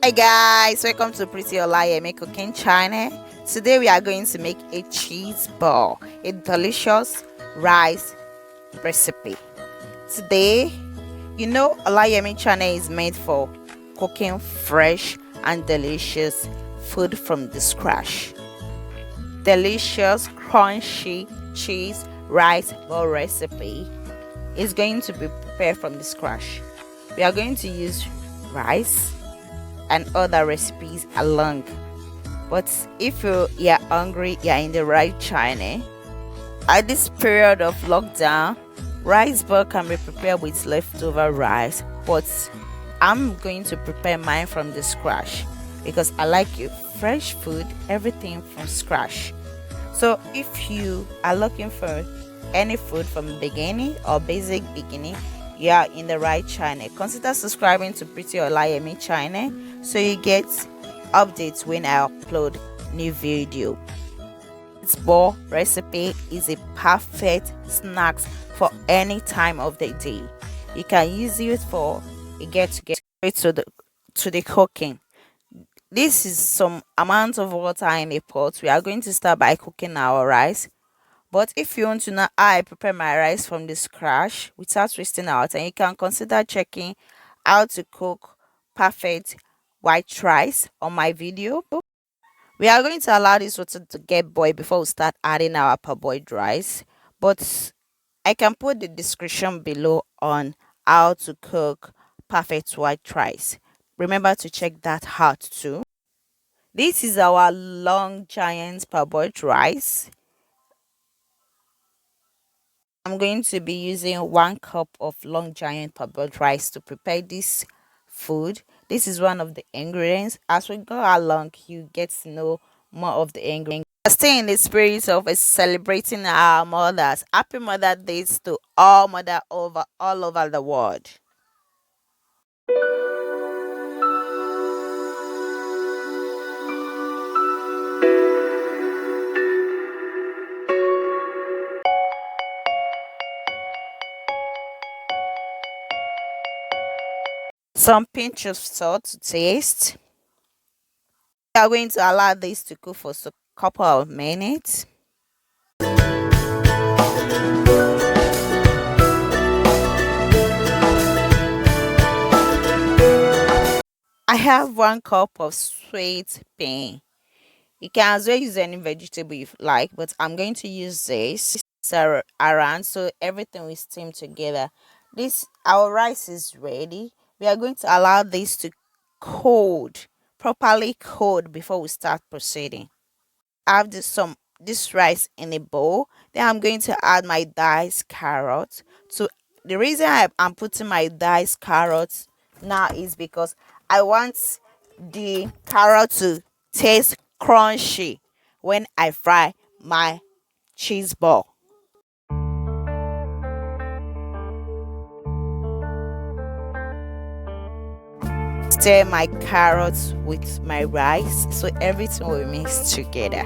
Hi guys, welcome to Pretty Olayemi cooking channel. Today we are going to make a cheese ball, a delicious rice recipe. Today, Olayemi channel is made for cooking fresh and delicious food from the scratch. Delicious crunchy cheese rice ball recipe is going to be prepared from the scratch. We are going to use rice and other recipes along. But if you're hungry, you're in the right channel. At this period of lockdown, rice ball can be prepared with leftover rice, but I'm going to prepare mine from the scratch because I like it fresh food, everything from scratch. So if you are looking for any food from beginning or basic beginning, you are in the right channel. Consider subscribing to Pretty Olayemi channel so you get updates when I upload new video. This ball recipe is a perfect snack for any time of the day. You can use it for a get to the cooking. This is some amount of water in a pot. We are going to start by cooking our rice. But if you want to know how I prepare my rice from the scratch without wasting our time, you can consider checking how to cook perfect white rice on my video. We are going to allow this water to get boiled before we start adding our parboiled rice. But I can put the description below on how to cook perfect white rice. Remember to check that out too. This is our long giant parboiled rice. I'm going to be using 1 cup of long giant parboiled rice to prepare this food. This is one of the ingredients. As we go along, you get to know more of the ingredients. Stay in the spirit of celebrating our mothers. Happy Mother Days to all mother all over the world. Some pinch of salt to taste. We are going to allow this to cook for a couple of minutes. I have 1 cup of sweet bean. You can as well use any vegetable you like, but I'm going to use this around so everything will steam together. This our rice is ready. We are going to allow this to cold, properly cold before we start proceeding. I have this rice in a bowl. Then I'm going to add my diced carrots. So the reason I'm putting my diced carrots now is because I want the carrot to taste crunchy when I fry my cheese ball. Stir my carrots with my rice so everything will mix together.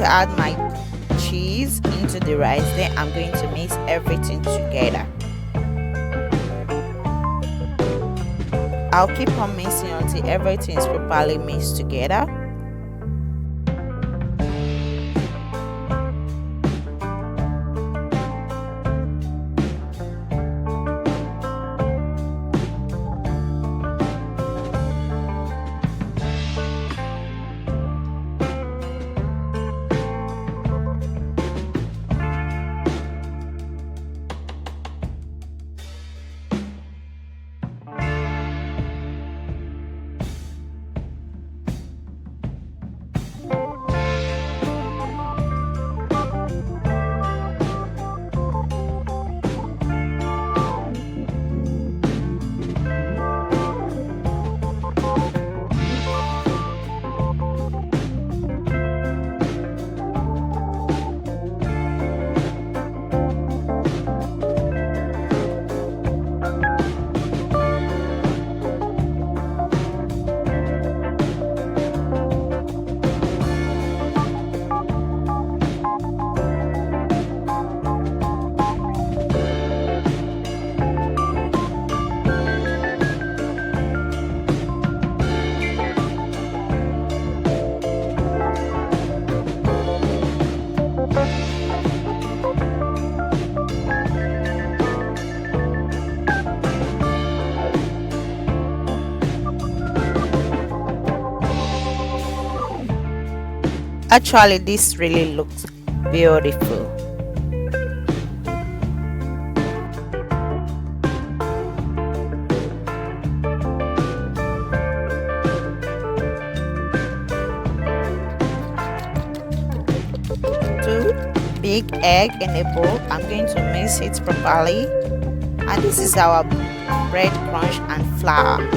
add my cheese into the rice. Then I'm going to mix everything together. I'll keep on mixing until everything is properly mixed together. Actually, this really looks beautiful. Two big egg in a bowl. I'm going to mix it properly. And this is our breadcrumbs and flour.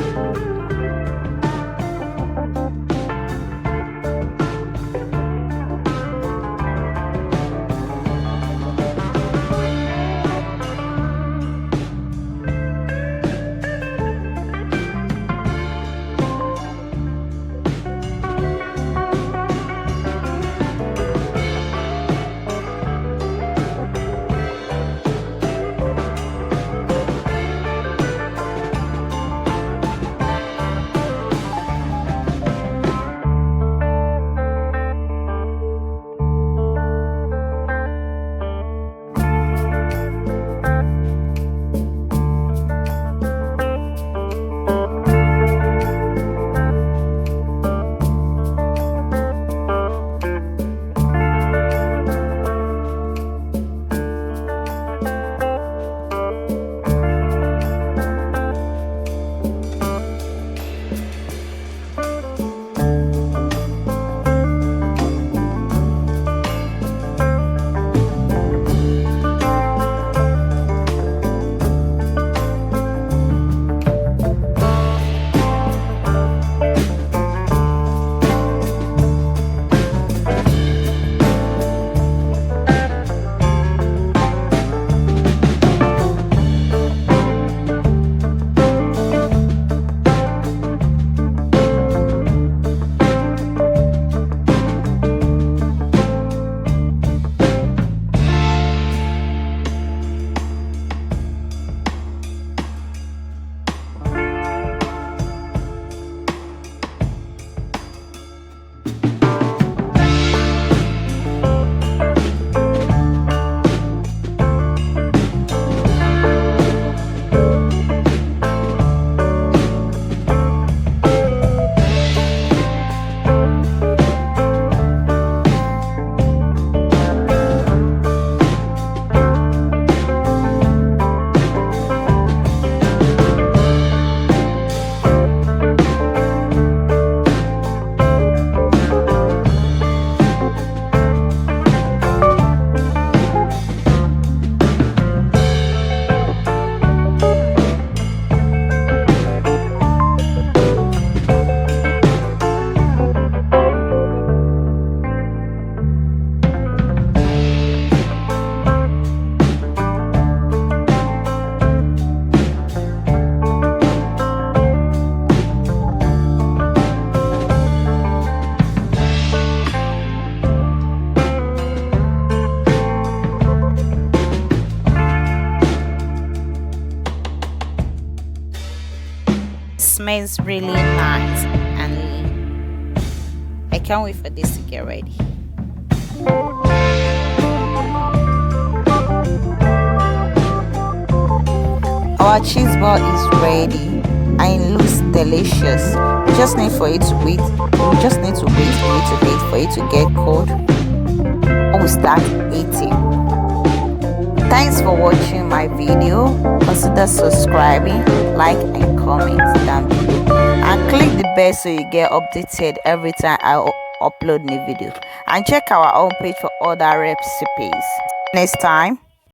smells really nice, and I can't wait for this to get ready. Our cheese ball is ready and it looks delicious. We just need to wait a little bit for it to get cold and we start eating. Thanks for watching my video. Consider subscribing, like and comment down below, and click the bell so you get updated every time I upload new video, and check our home page for other recipes. Next time.